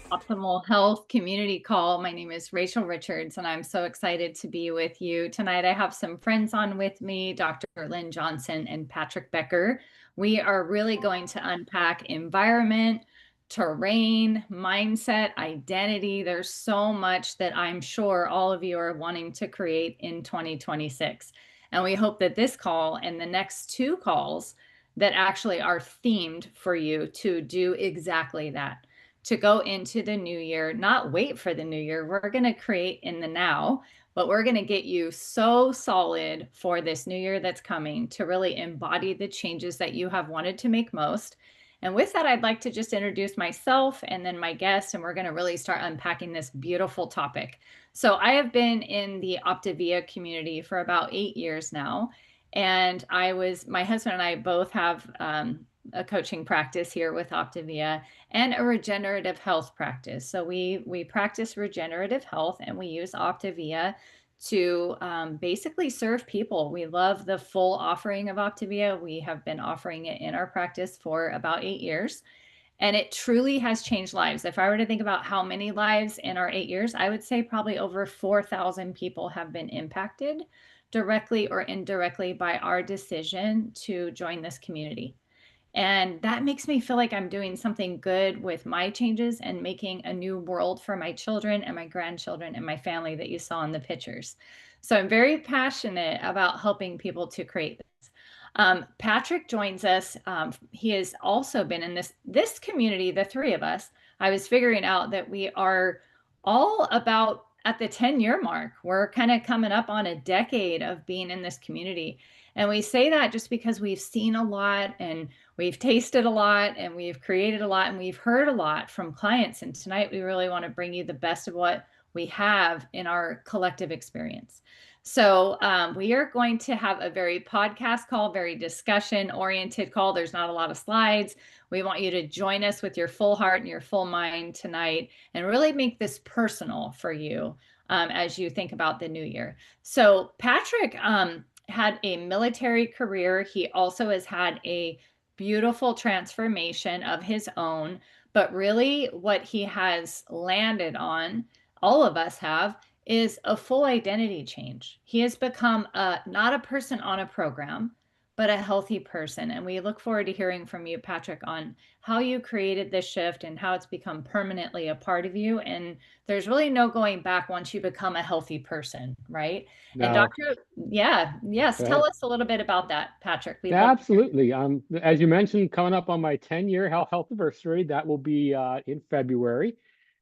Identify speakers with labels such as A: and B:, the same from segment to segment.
A: Optimal Health Community Call. My name is Rachel Richards, and I'm so excited to be with you tonight. I have some friends on with me, Dr. Lynn Johnson and Patrick Becker. We are really going to unpack environment, terrain, mindset, identity. There's so much that I'm sure all of you are wanting to create in 2026. And we hope that this call and the next two calls that actually are themed for you to do exactly that, to go into the new year, not wait for the new year. We're going to create in the now, but we're going to get you so solid for this new year that's coming to really embody the changes that you have wanted to make most. And with that, I'd like to just introduce myself and then my guest, and we're going to really start unpacking this beautiful topic. So I have been in the Optavia community for about 8 years now. And my husband and I both have a coaching practice here with Optavia and a regenerative health practice. So we practice regenerative health, and we use Optavia to basically serve people. We love the full offering of Optavia. We have been offering it in our practice for about 8 years, and it truly has changed lives. If I were to think about how many lives in our 8 years, I would say probably over 4,000 people have been impacted directly or indirectly by our decision to join this community. And that makes me feel like I'm doing something good with my changes and making a new world for my children and my grandchildren and my family that you saw in the pictures. So I'm very passionate about helping people to create this. Patrick joins us. He has also been in this community, the three of us. I was figuring out that we are all about at the 10-year mark. We're kind of coming up on a decade of being in this community. And we say that just because we've seen a lot, and we've tasted a lot, and we've created a lot, and we've heard a lot from clients. And tonight we really want to bring you the best of what we have in our collective experience. So we are going to have a very podcast call, very discussion oriented call. There's not a lot of slides. We want you to join us with your full heart and your full mind tonight, and really make this personal for you as you think about the new year. So Patrick had a military career. He also has had a beautiful transformation of his own, but really what he has landed on, all of us have, is a full identity change. He has become not a person on a program, but a healthy person. And we look forward to hearing from you, Patrick, on how you created this shift and how it's become permanently a part of you. And there's really no going back once you become a healthy person, right?
B: No.
A: And yes, tell us a little bit about that, Patrick. We'd love to hear.
B: Absolutely. As you mentioned, coming up on my 10-year health anniversary, that will be in February,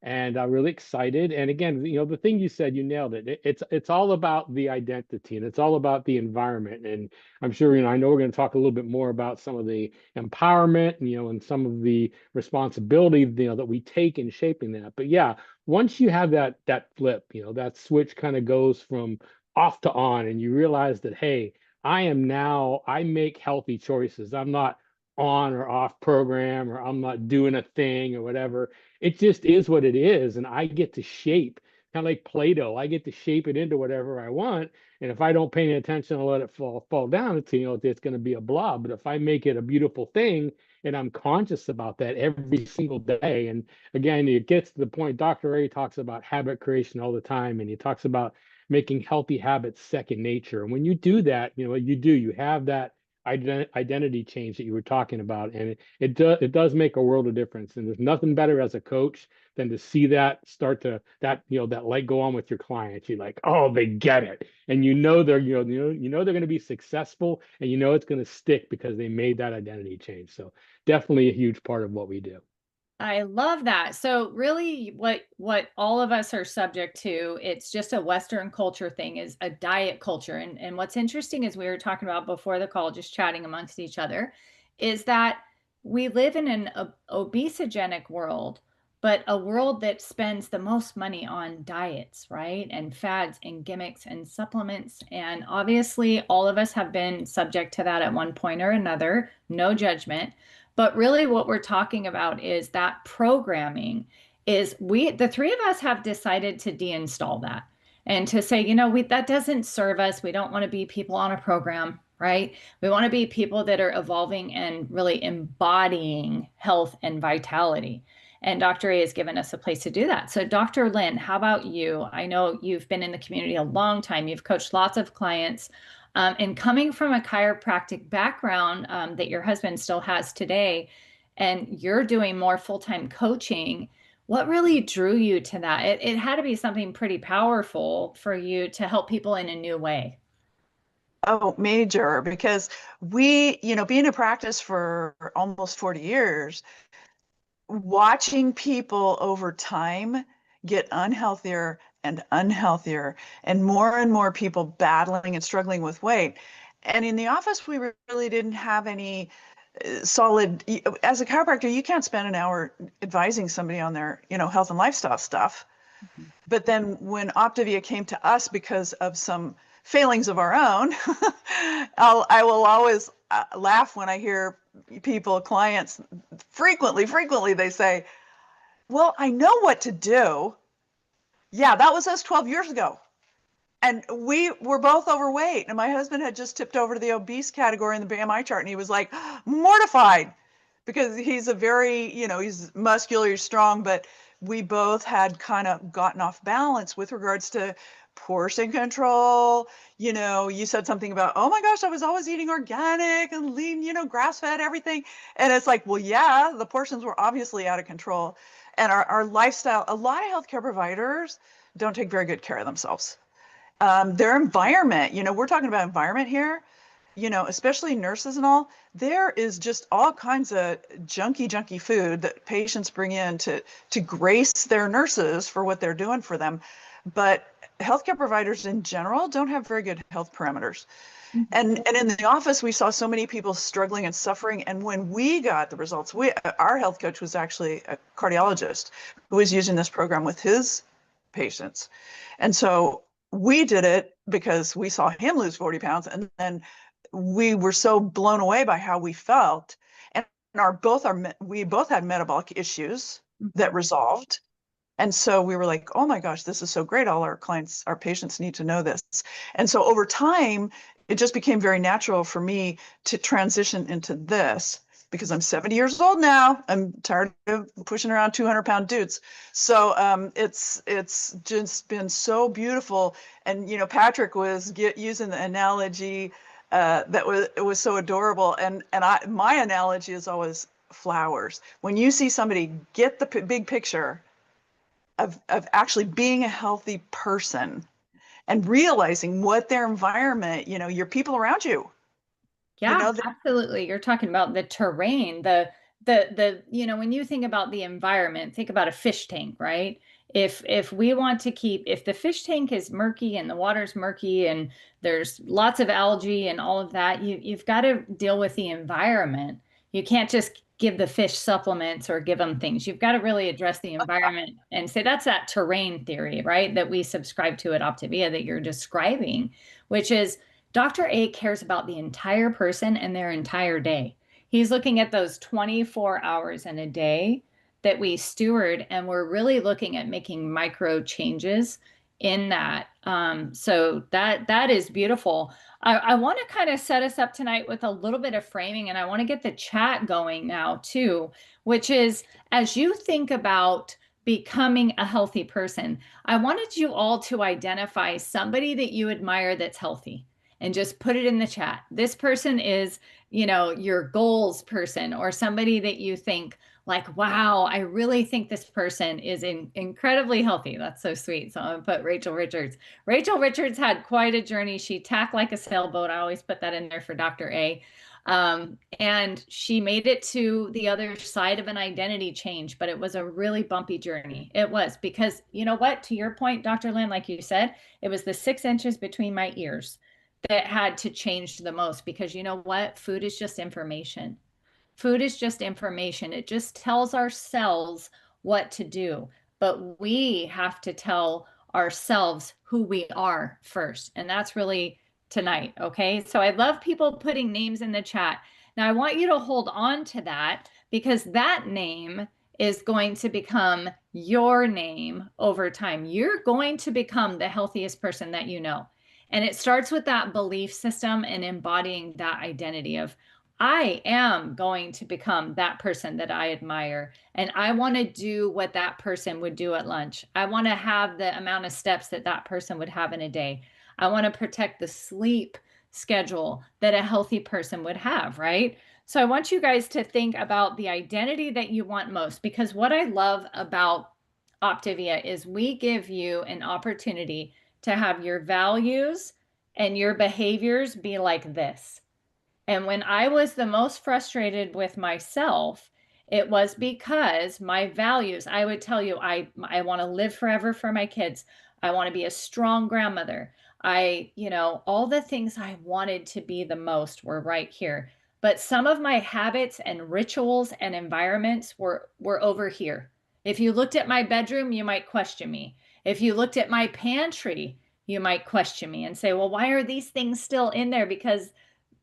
B: and I'm really excited. And again, the thing you said, you nailed it. It's all about the identity, and it's all about the environment. And I'm sure, I know we're going to talk a little bit more about some of the empowerment, and some of the responsibility, that we take in shaping that. But yeah, once you have that flip, that switch kind of goes from off to on, and you realize that, hey, I make healthy choices. I'm not on or off program, or I'm not doing a thing or whatever. It just is what it is. And I get to shape, kind of like Play-Doh. I get to shape it into whatever I want. And if I don't pay any attention and let it fall down, it's going to be a blob. But if I make it a beautiful thing, and I'm conscious about that every single day. And again, it gets to the point, Dr. A talks about habit creation all the time. And he talks about making healthy habits second nature. And when you do that, you have that identity change that you were talking about, and it does make a world of difference. And there's nothing better as a coach than to see that start to that light go on with your clients. You're like, oh, they get it, and they're they're going to be successful, and it's going to stick because they made that identity change. So definitely a huge part of what we do.
A: I love that. So really what all of us are subject to, it's just a Western culture thing, is a diet culture. And what's interesting is we were talking about before the call, just chatting amongst each other, is that we live in an obesogenic world, but a world that spends the most money on diets, right? And fads and gimmicks and supplements. And obviously all of us have been subject to that at one point or another, no judgment. But really, what we're talking about is that programming is the three of us have decided to deinstall that and to say, that doesn't serve us. We don't want to be people on a program, right? We want to be people that are evolving and really embodying health and vitality. And Dr. A has given us a place to do that. So, Dr. Lynn, how about you? I know you've been in the community a long time. You've coached lots of clients. And coming from a chiropractic background that your husband still has today, and you're doing more full-time coaching, what really drew you to that? It had to be something pretty powerful for you to help people in a new way.
C: Oh, major, because being in practice for almost 40 years, watching people over time get unhealthier and more people battling and struggling with weight. And in the office, we really didn't have any solid, as a chiropractor, you can't spend an hour advising somebody on their, health and lifestyle stuff. But then when Optavia came to us because of some failings of our own, I will always laugh when I hear people, clients, frequently they say, well, I know what to do. Yeah, that was us 12 years ago. And we were both overweight. And my husband had just tipped over to the obese category in the BMI chart. And he was like mortified because he's a very, he's muscular, he's strong, but we both had kind of gotten off balance with regards to portion control. You said something about, oh my gosh, I was always eating organic and lean, grass fed, everything. And it's like, well, yeah, the portions were obviously out of control. And our lifestyle, a lot of healthcare providers don't take very good care of themselves. Their environment, we're talking about environment here, especially nurses and all, there is just all kinds of junky food that patients bring in to grace their nurses for what they're doing for them. But healthcare providers in general don't have very good health parameters. And in the office, we saw so many people struggling and suffering. And when we got the results, our health coach was actually a cardiologist who was using this program with his patients. And so we did it because we saw him lose 40 pounds. And then we were so blown away by how we felt. And we both had metabolic issues that resolved. And so we were like, oh my gosh, this is so great. All our clients, our patients need to know this. And so over time, it just became very natural for me to transition into this because I'm 70 years old now. I'm tired of pushing around 200-pound dudes. So it's just been so beautiful. And, Patrick was using the analogy it was so adorable. And my analogy is always flowers. When you see somebody get the big picture of actually being a healthy person and realizing what their environment, your people around you,
A: Yeah, absolutely. You're talking about the terrain, when you think about the environment, think about a fish tank, right? If we want to if the fish tank is murky and the water's murky and there's lots of algae and all of that, you've got to deal with the environment. You can't just give the fish supplements or give them things. You've got to really address the environment and say that's that terrain theory, right? That we subscribe to at Optavia that you're describing, which is Dr. A cares about the entire person and their entire day. He's looking at those 24 hours in a day that we steward, and we're really looking at making micro changes in that. So that is beautiful. I want to kind of set us up tonight with a little bit of framing, and I want to get the chat going now too, which is as you think about becoming a healthy person, I wanted you all to identify somebody that you admire that's healthy and just put it in the chat. This person is, your goals person or somebody that you think, like, wow, I really think this person is incredibly healthy. That's so sweet. So I'm gonna put Rachel Richards. Rachel Richards had quite a journey. She tacked like a sailboat. I always put that in there for Dr. A. And she made it to the other side of an identity change, but it was a really bumpy journey. It was because, you know what, to your point, Dr. Lynn, like you said, it was the 6 inches between my ears that had to change the most because you know what? Food is just information. Food is just information. It just tells our cells what to do. But we have to tell ourselves who we are first. And that's really tonight. Okay. So I love people putting names in the chat. Now I want you to hold on to that because that name is going to become your name over time. You're going to become the healthiest person that you know. And it starts with that belief system and embodying that identity of, I am going to become that person that I admire. And I want to do what that person would do at lunch. I want to have the amount of steps that that person would have in a day. I want to protect the sleep schedule that a healthy person would have, right? So I want you guys to think about the identity that you want most, because what I love about Optivia is we give you an opportunity to have your values and your behaviors be like this. And when I was the most frustrated with myself, it was because my values, I would tell you, I want to live forever for my kids. I want to be a strong grandmother. All the things I wanted to be the most were right here. But some of my habits and rituals and environments were over here. If you looked at my bedroom, you might question me. If you looked at my pantry, you might question me and say, well, why are these things still in there? Because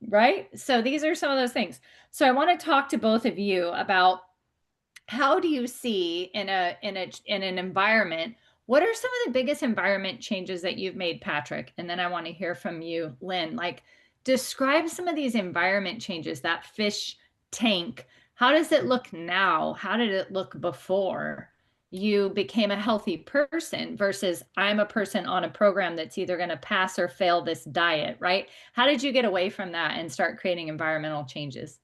A: right? So these are some of those things. So I want to talk to both of you about how do you see in an environment, what are some of the biggest environment changes that you've made, Patrick? And then I want to hear from you, Lynn. Like, describe some of these environment changes, that fish tank. How does it look now? How did it look before you became a healthy person versus I'm a person on a program that's either going to pass or fail this diet, right? How did you get away from that and start creating environmental changes?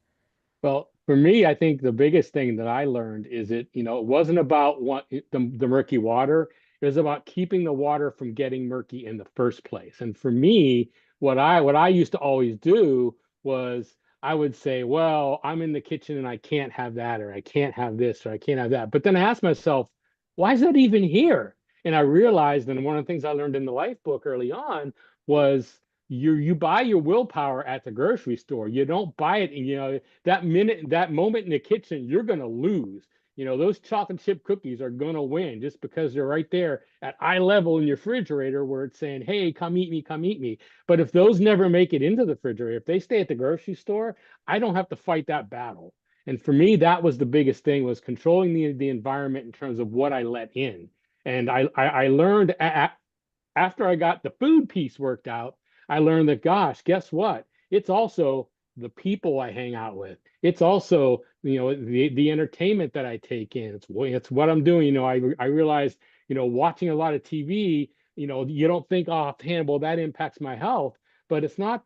B: Well, for me, I think the biggest thing that I learned is it wasn't about the murky water. It was about keeping the water from getting murky in the first place. And for me, what I used to always do was I would say, well, I'm in the kitchen and I can't have that, or I can't have this, or I can't have that. But then I asked myself, why is that even here? And I realized, and one of the things I learned in the life book early on was you buy your willpower at the grocery store. You don't buy it, that moment in the kitchen, you're going to lose. Those chocolate chip cookies are going to win just because they're right there at eye level in your refrigerator where it's saying, hey, come eat me, come eat me. But if those never make it into the refrigerator, if they stay at the grocery store, I don't have to fight that battle. And for me, that was the biggest thing, was controlling the environment in terms of what I let in. And I learned after I got the food piece worked out, I learned that, gosh, guess what? It's also the people I hang out with. It's also, the entertainment that I take in. It's what I'm doing. I realized, watching a lot of TV, you don't think offhand, well, that impacts my health. But it's not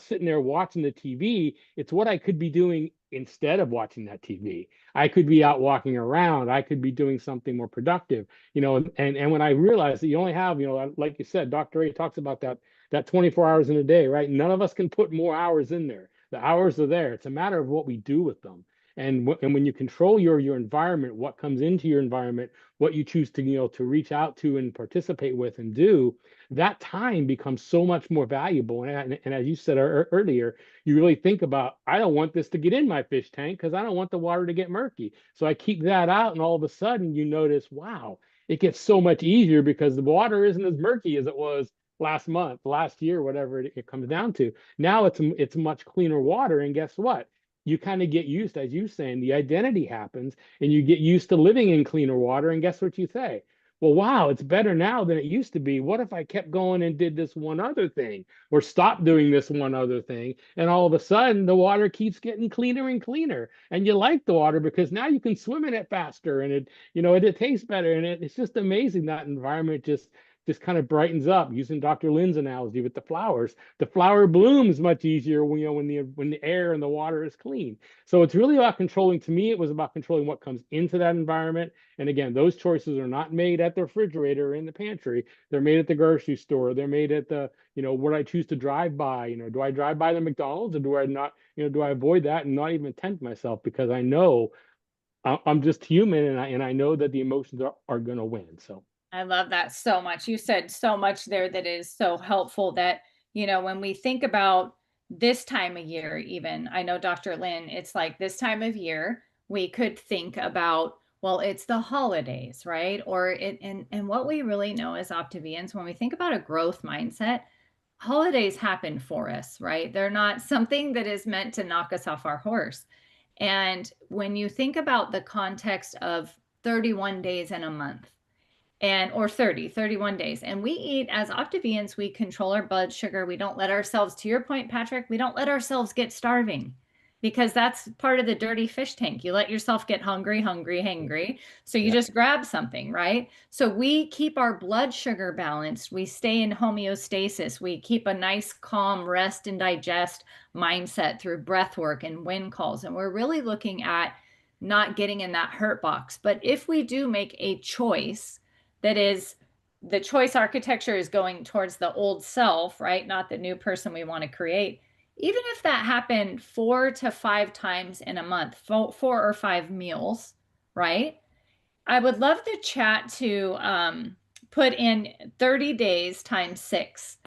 B: sitting there watching the TV. It's what I could be doing instead of watching that TV. I could be out walking around. I could be doing something more productive, and when I realized that you only have, like you said, Dr. A talks about that 24 hours in a day, right? None of us can put more hours in there. The hours are there. It's a matter of what we do with them. And when you control your environment, what comes into your environment, what you choose to reach out to and participate with and do, that time becomes so much more valuable. And as you said earlier, you really think about, I don't want this to get in my fish tank because I don't want the water to get murky. So I keep that out, and all of a sudden you notice, wow, it gets so much easier because the water isn't as murky as it was last month, last year, whatever it comes down to. Now it's much cleaner water, and guess what? You kind of get used, as you saying, the identity happens, and you get used to living in cleaner water. And guess what you say? Well, wow, it's better now than it used to be. What if I kept going and did this one other thing, or stopped doing this one other thing? And all of a sudden, the water keeps getting cleaner and cleaner, and you like the water because now you can swim in it faster, and it tastes better, and it's just amazing that environment just just kind of brightens up. Using Dr. Lynn's analogy with the flowers, the flower blooms much easier when, when the air and the water is clean. So it's really about controlling. To me, it was about controlling what comes into that environment. And again, those choices are not made at the refrigerator or in the pantry. They're made at the grocery store. They're made at the, what I choose to drive by. Do I drive by the McDonald's, or do I not, do I avoid that and not even tempt myself, because I know I'm just human, and I know that the emotions are going to win. So
A: I love that so much. You said so much there that is so helpful, that, when we think about this time of year, even, I know Dr. Lynn, it's like this time of year, we could think about, well, it's the holidays, right? Or and what we really know as Optivians, when we think about a growth mindset, holidays happen for us, right? They're not something that is meant to knock us off our horse. And when you think about the context of 31 days in a month, and or 31 days, and we eat, as Octavians, we control our blood sugar. We don't let ourselves, to your point, Patrick, we don't let ourselves get starving, because that's part of the dirty fish tank. You let yourself get hungry, hangry, so you just grab something, right? So we keep our blood sugar balanced. We stay in homeostasis. We keep a nice, calm, rest and digest mindset through breath work and wind calls. And we're really looking at not getting in that hurt box. But if we do make a choice, that is, the choice architecture is going towards the old self, right? Not the new person we want to create. Even if that happened 4 to 5 times in a month, 4 or 5 meals, right? I would love the chat to put in 30 days times 6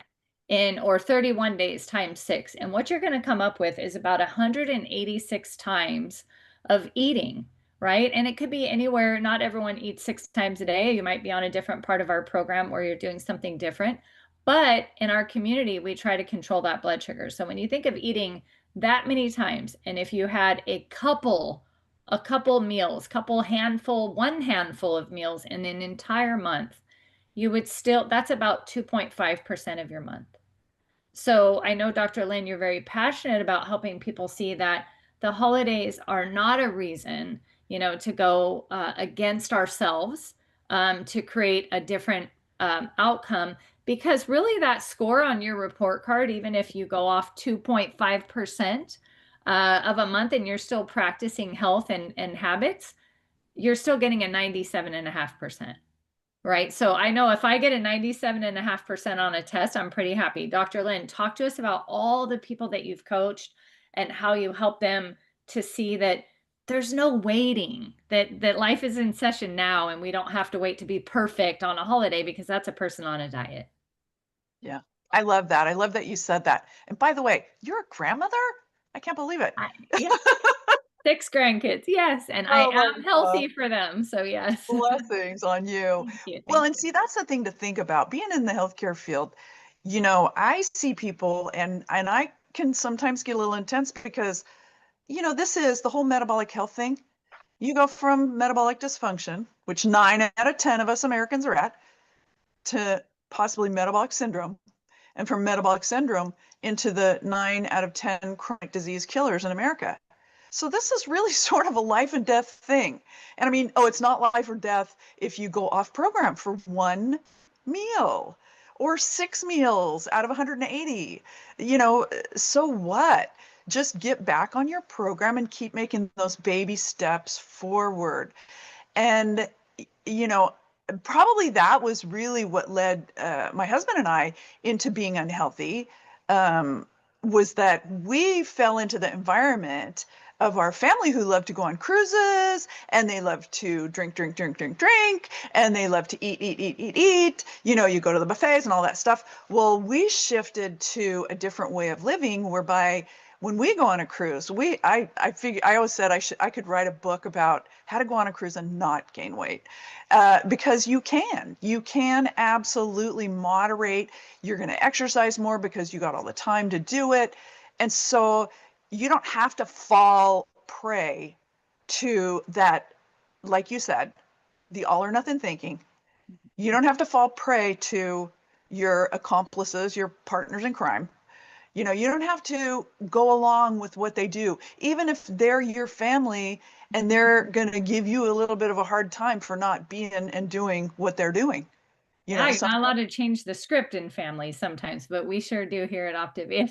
A: or 31 days times 6. And what you're going to come up with is about 186 times of eating, right? And it could be anywhere. Not everyone eats 6 times a day. You might be on a different part of our program where you're doing something different. But in our community, we try to control that blood sugar. So when you think of eating that many times, and if you had a couple meals, one handful of meals in an entire month, you would still, that's about 2.5% of your month. So I know, Dr. Lynn, you're very passionate about helping people see that the holidays are not a reason, to go against ourselves, to create a different outcome. Because really, that score on your report card, even if you go off 2.5% of a month and you're still practicing health and habits, you're still getting a 97.5%. Right. So I know if I get a 97.5% on a test, I'm pretty happy. Dr. Lynn, talk to us about all the people that you've coached and how you help them to see that there's no waiting, that life is in session now, and we don't have to wait to be perfect on a holiday, because that's a person on a diet.
C: Yeah, I love that. I love that you said that. And by the way, you're a grandmother? I can't believe it.
A: Yeah. 6 grandkids, yes, and I
C: Oh my
A: am healthy
C: God.
A: for them, so yes.
C: Blessings on you.
A: Thank you,
C: Well,
A: thank
C: and
A: you.
C: see, that's the thing to think about. Being in the healthcare field, I see people, and I can sometimes get a little intense because, this is the whole metabolic health thing. You go from metabolic dysfunction, which 9 out of 10 of us Americans are at, to possibly metabolic syndrome, and from metabolic syndrome into the 9 out of 10 chronic disease killers in America. So this is really sort of a life and death thing. And I mean, it's not life or death if you go off program for 1 meal or 6 meals out of 180. So what? Just get back on your program and keep making those baby steps forward. And, you know, probably that was really what led my husband and I into being unhealthy, was that we fell into the environment of our family who loved to go on cruises, and they love to drink, and they love to eat. You go to the buffets and all that stuff. Well, we shifted to a different way of living, whereby when we go on a cruise, I figure, I always said I could write a book about how to go on a cruise and not gain weight, because you can absolutely moderate. You're going to exercise more because you got all the time to do it, and so you don't have to fall prey to that, like you said, the all or nothing thinking. You don't have to fall prey to your accomplices, your partners in crime. You don't have to go along with what they do, even if they're your family and they're going to give you a little bit of a hard time for not being and doing what they're doing.
A: Yeah, you're
C: Some
A: not allowed to change the script in families sometimes, but we sure do here at Optivia.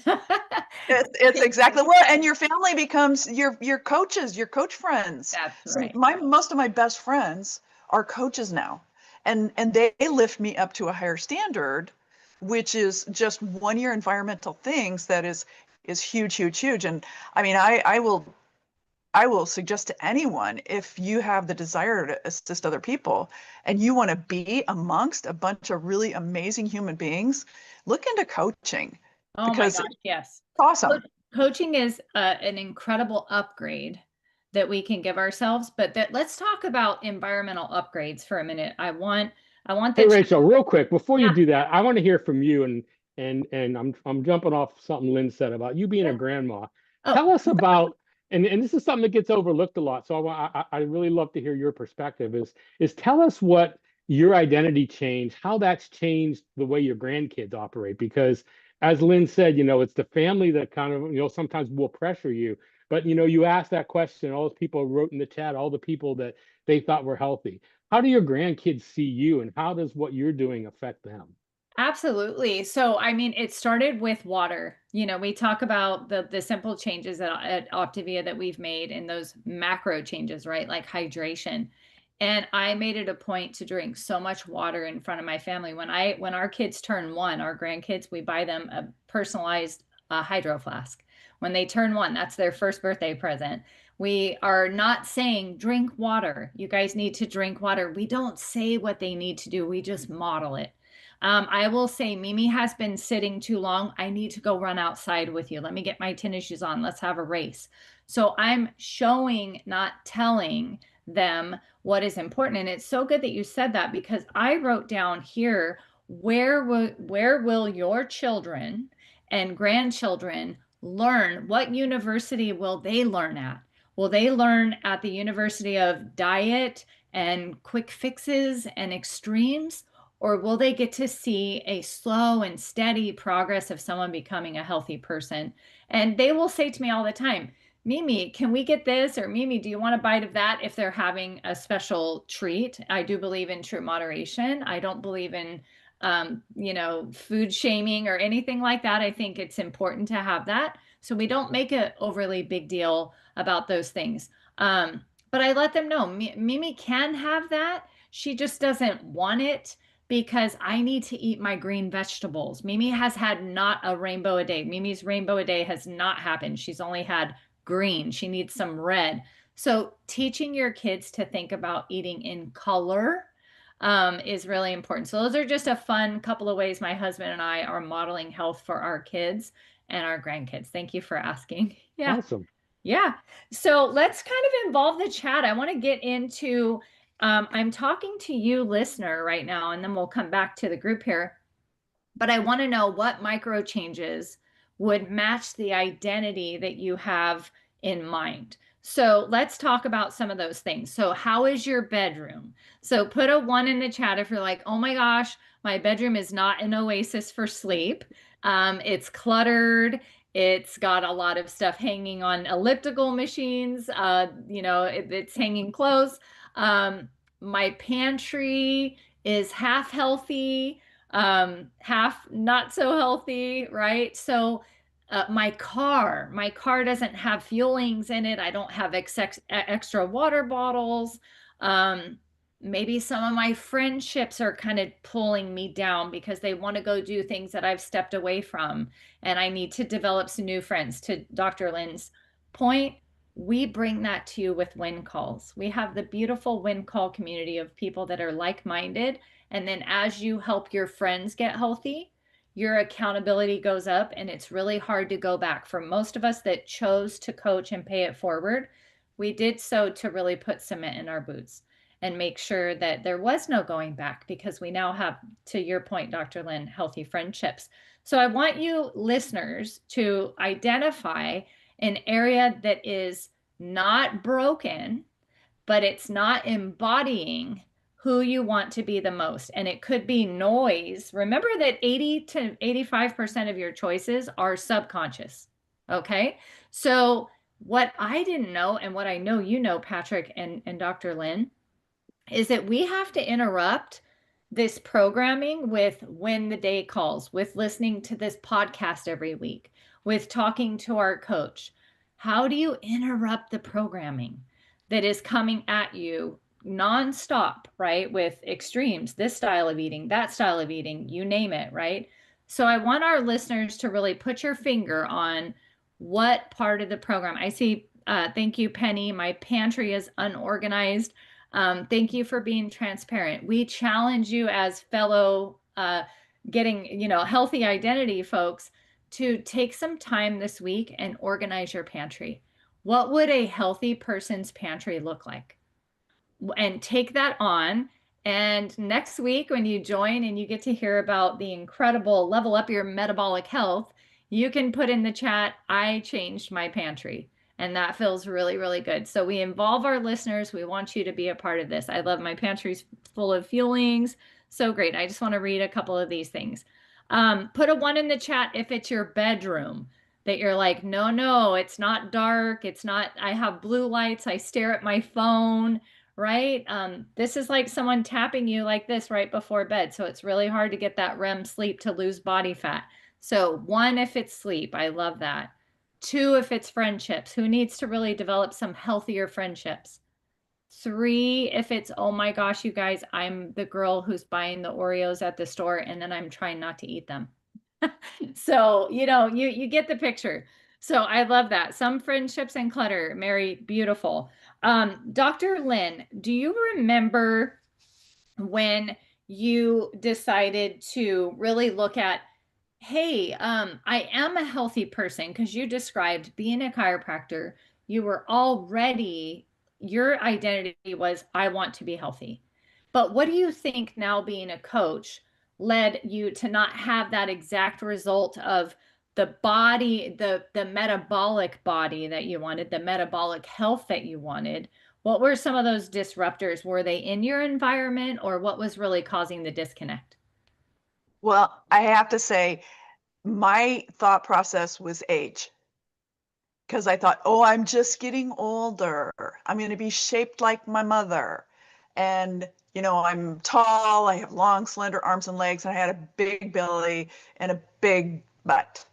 C: it's exactly well, and your family becomes your coaches, your coach friends.
A: That's
C: So
A: right.
C: most of my best friends are coaches now, and they lift me up to a higher standard, which is just 1 year environmental things that is huge, huge, huge. And I mean, I will suggest to anyone, if you have the desire to assist other people and you want to be amongst a bunch of really amazing human beings, look into coaching
A: Oh my
C: because
A: gosh,
C: it's
A: yes.
C: awesome.
A: Coaching is an incredible upgrade that we can give ourselves, but let's talk about environmental upgrades for a minute. I want
B: Hey
A: the
B: Rachel, real quick, before you
A: yeah.
B: do that, I want to hear from you and I'm jumping off something Lynn said about you being a
A: Yeah.
B: grandma.
A: Oh,
B: Tell us about and this is something that gets overlooked a lot. So I really love to hear your perspective is tell us what your identity change, how that's changed the way your grandkids operate. Because as Lynn said, it's the family that kind of, sometimes will pressure you. But you asked that question, all those people wrote in the chat, all the people that they thought were healthy. How do your grandkids see you and how does what you're doing affect them?
A: absolutely. So, I mean, it started with water. We talk about the simple changes at Optivia that we've made and those macro changes, right? Like hydration. And I made it a point to drink so much water in front of my family. When our kids turn one, our grandkids, we buy them a personalized hydro flask. When they turn one, that's their first birthday present. We are not saying drink water. You guys need to drink water. We don't say what they need to do. We just model it. I will say Mimi has been sitting too long. I need to go run outside with you. Let me get my tennis shoes on. Let's have a race. So I'm showing, not telling them what is important. And it's so good that you said that because I wrote down here, where will your children and grandchildren learn? What university will they learn at? Will they learn at the University of Diet and quick fixes and extremes? Or will they get to see a slow and steady progress of someone becoming a healthy person? And they will say to me all the time, Mimi, can we get this? Or Mimi, do you want a bite of that if they're having a special treat? I do believe in true moderation. I don't believe in, food shaming or anything like that. I think it's important to have that. So we don't make an overly big deal about those things. But I let them know Mimi can have that. She just doesn't want it because I need to eat my green vegetables. Mimi has had not a rainbow a day. Mimi's rainbow a day has not happened. She's only had green. She needs some red. So teaching your kids to think about eating in color is really important. So those are just a fun couple of ways my husband and I are modeling health for our kids and our grandkids. Thank you for asking. Yeah.
B: Awesome.
A: Yeah. So let's kind of involve the chat. I want to get into, I'm talking to you, listener, right now, and then we'll come back to the group here. But I want to know what micro changes would match the identity that you have in mind. So let's talk about some of those things. So, how is your bedroom? So, put a one in the chat if you're like, oh my gosh, my bedroom is not an oasis for sleep. It's cluttered. It's got a lot of stuff hanging on elliptical machines. It's hanging clothes. My pantry is half healthy, half not so healthy, right? So my car doesn't have fuelings in it. I don't have extra water bottles. Um, Maybe some of my friendships are kind of pulling me down because they want to go do things that I've stepped away from, and I need to develop some new friends. To Dr. Lynn's point, we bring that to you with win calls. We have the beautiful win call community of people that are like-minded. And then as you help your friends get healthy, your accountability goes up and it's really hard to go back. For most of us that chose to coach and pay it forward, we did so to really put cement in our boots and make sure that there was no going back because we now have, to your point, Dr. Lynn, healthy friendships. So I want you listeners to identify an area that is not broken, but it's not embodying who you want to be the most. And it could be noise. Remember that 80 to 85% of your choices are subconscious. Okay. So, what I didn't know, and what I know you know, Patrick and Dr. Lynn, is that we have to interrupt this programming with when the day calls, with listening to this podcast every week, with talking to our coach? How do you interrupt the programming that is coming at you nonstop, right? With extremes, this style of eating, that style of eating, you name it, right? So I want our listeners to really put your finger on what part of the program. I see, thank you, Penny. My pantry is unorganized. Thank you for being transparent. We challenge you as fellow getting, healthy identity folks to take some time this week and organize your pantry. What would a healthy person's pantry look like? And take that on. And next week, when you join and you get to hear about the incredible level up your metabolic health, you can put in the chat, I changed my pantry. And that feels really, really good. So we involve our listeners. We want you to be a part of this. I love my pantry's full of fuelings. So great. I just want to read a couple of these things. Put a 1 in the chat if it's your bedroom that you're like, no, no, it's not dark. It's not, I have blue lights. I stare at my phone, right? This is like someone tapping you like this right before bed. So it's really hard to get that REM sleep to lose body fat. So 1, if it's sleep, I love that. 2, if it's friendships, who needs to really develop some healthier friendships? 3, if it's, oh my gosh, you guys, I'm the girl who's buying the Oreos at the store and then I'm trying not to eat them. So, you get the picture. So I love that. Some friendships and clutter, Mary, beautiful. Dr. Lynn, do you remember when you decided to really look at, hey, I am a healthy person, because you described being a chiropractor, you were already, your identity was, I want to be healthy. But what do you think now being a coach led you to not have that exact result of the body, the metabolic body that you wanted, the metabolic health that you wanted? What were some of those disruptors? Were they in your environment, or what was really causing the disconnect?
C: Well, I have to say, my thought process was age. Because I thought, oh, I'm just getting older. I'm going to be shaped like my mother. And, I'm tall, I have long, slender arms and legs, and I had a big belly and a big butt.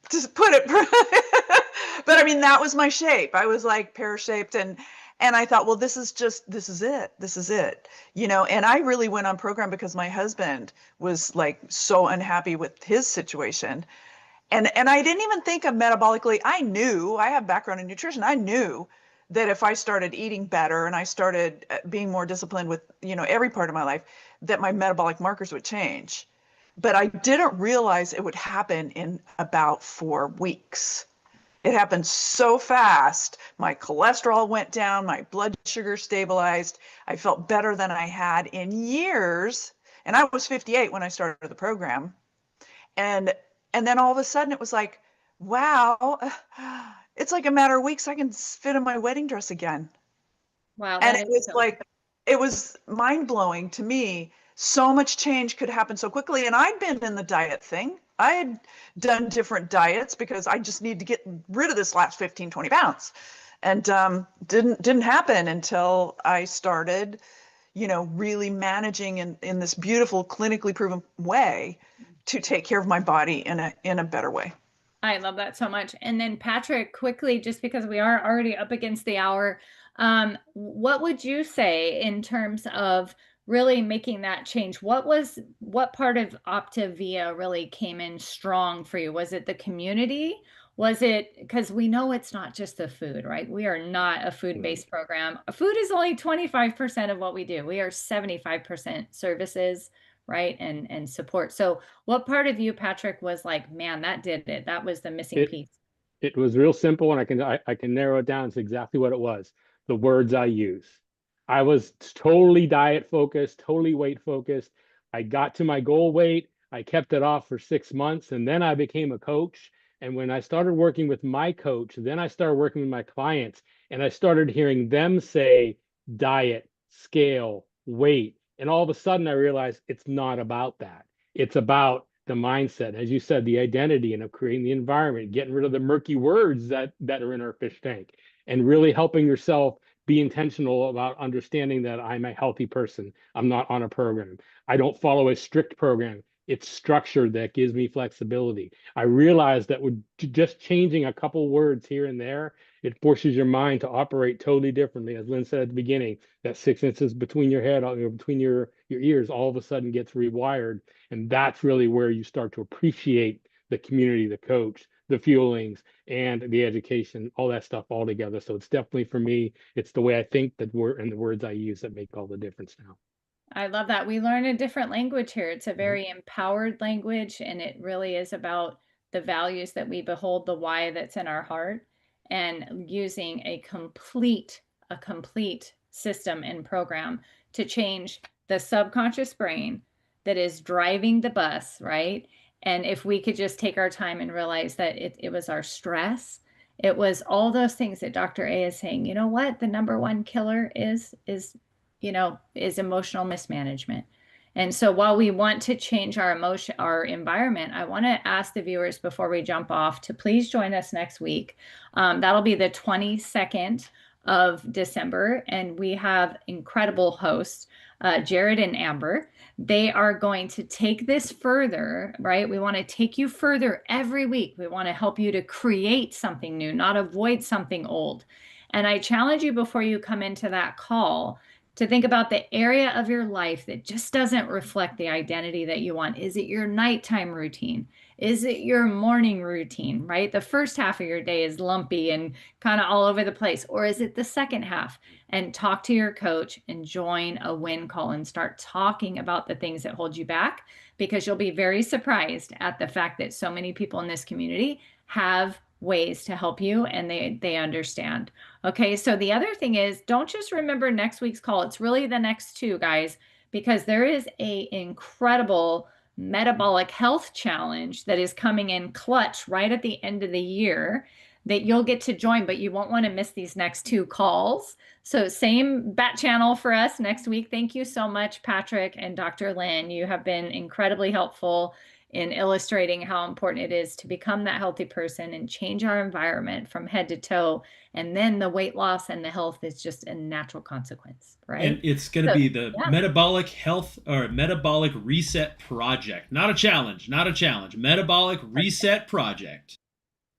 C: Just put it. But I mean, that was my shape. I was like pear-shaped, and I thought, well, this is it. This is it. And I really went on program because my husband was like so unhappy with his situation. And I didn't even think of metabolically. I knew, I have background in nutrition. I knew that if I started eating better and I started being more disciplined with, every part of my life, that my metabolic markers would change. But I didn't realize it would happen in about 4 weeks. It happened so fast. My cholesterol went down, my blood sugar stabilized. I felt better than I had in years. And I was 58 when I started the program. And and then all of a sudden it was like, wow, it's like a matter of weeks I can fit in my wedding dress again.
A: Wow,
C: And
A: that
C: it
A: is
C: was
A: so.
C: like, it was mind blowing to me. So much change could happen so quickly. And I'd been in the diet thing. I had done different diets because I just need to get rid of this last 15, 20 pounds. And didn't happen until I started, really managing in this beautiful, clinically proven way to take care of my body in a better way.
A: I love that so much. And then Patrick, quickly, just because we are already up against the hour, what would you say in terms of really making that change? What part of Optavia really came in strong for you? Was it the community? Was it, because we know it's not just the food, right? We are not a food-based program. Food is only 25% of what we do. We are 75% services, right? And support. So what part of you, Patrick, was like, man, that did it? That was the missing
B: It
A: piece.
B: it was real simple, and I can narrow it down to exactly what it was. The words I use. I was totally diet focused, totally weight focused. I got to my goal weight. I kept it off for 6 months, and then I became a coach. And when I started working with my coach, then I started working with my clients, and I started hearing them say diet, scale, weight. And all of a sudden, I realized it's not about that. It's about the mindset, as you said, the identity, and of creating the environment, getting rid of the murky words that are in our fish tank, and really helping yourself be intentional about understanding that I'm a healthy person. I'm not on a program. I don't follow a strict program. It's structured that gives me flexibility. I realize that with just changing a couple words here and there, it forces your mind to operate totally differently. As Lynn said at the beginning, that 6 inches between your head, between your ears, all of a sudden gets rewired. And that's really where you start to appreciate the community, the coach, the fuelings, and the education, all that stuff all together. So it's definitely, for me, it's the way I think, that word and the words I use that make all the difference now.
A: I love that. We learn a different language here. It's a
B: Mhm.
A: very empowered language, and it really is about the values that we behold, the why that's in our heart, and using a complete system and program to change the subconscious brain that is driving the bus, right? And if we could just take our time and realize that it was our stress, it was all those things that Dr. A is saying, you know what, the number one killer is emotional mismanagement. And so while we want to change our emotion, our environment, I want to ask the viewers before we jump off to please join us next week. That'll be the 22nd of December, and we have incredible hosts, Jared and Amber. They are going to take this further, right? We want to take you further every week. We want to help you to create something new, not avoid something old. And I challenge you before you come into that call to think about the area of your life that just doesn't reflect the identity that you want. Is it your nighttime routine? Is it your morning routine, right? The first half of your day is lumpy and kind of all over the place. Or is it the second half? And talk to your coach and join a win call and start talking about the things that hold you back, because you'll be very surprised at the fact that so many people in this community have ways to help you, and they understand. Okay, so the other thing is, don't just remember next week's call. It's really the next two, guys, because there is a incredible metabolic health challenge that is coming in clutch right at the end of the year that you'll get to join, but you won't want to miss these next two calls. So same bat channel for us next week. Thank you so much, Patrick and Dr. Lynn. You have been incredibly helpful in illustrating how important it is to become that healthy person and change our environment from head to toe. And then the weight loss and the health is just a natural consequence, right?
D: And it's going to
A: So,
D: be the
A: yeah.
D: Metabolic Health or Metabolic Reset Project. Not a challenge, not a challenge. Metabolic Reset Project.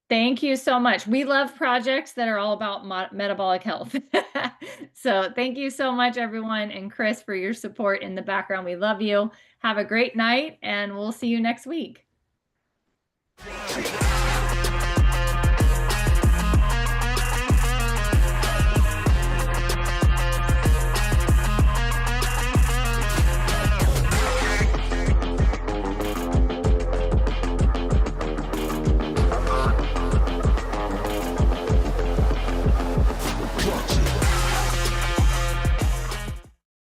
A: Thank you so much. We love projects that are all about metabolic health. So thank you so much, everyone. And Chris, for your support in the background. We love you. Have a great night, and we'll see you next week.